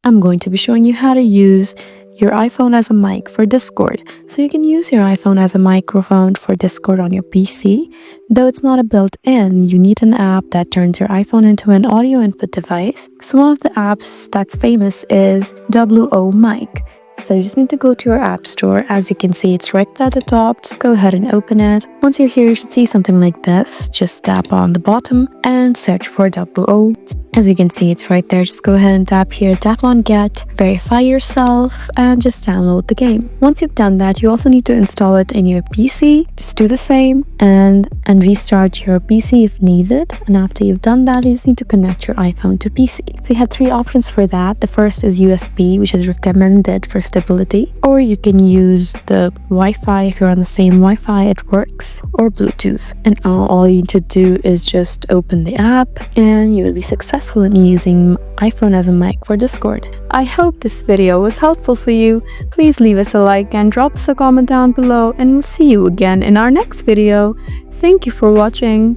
I'm going to be showing you how to use your iPhone as a mic for Discord. So you can use your iPhone as a microphone for Discord on your PC. Though it's not a built-in, you need an app that turns your iPhone into an audio input device. So one of the apps that's famous is WO Mic. So you just need to go to your app store. As you can see, it's right at the top. Just go ahead and open it. Once you're here, you should see something like this. Just tap on the bottom and search for WO. As you can see, it's right there. Just go ahead and tap here, tap on get, verify yourself, and just download the game. Once you've done that, you also need to install it in your PC. Just do the same and restart your PC if needed. And after you've done that, you just need to connect your iPhone to PC. So you have three options for that. The first is USB, which is recommended for stability, or you can use the Wi-Fi if you're on the same Wi-Fi, it works, or Bluetooth. And all you need to do is just open the app and you will be successful in using iPhone as a mic for Discord. I hope this video was helpful for you. Please leave us a like and drop us a comment down below, and we'll see you again in our next video. Thank you for watching.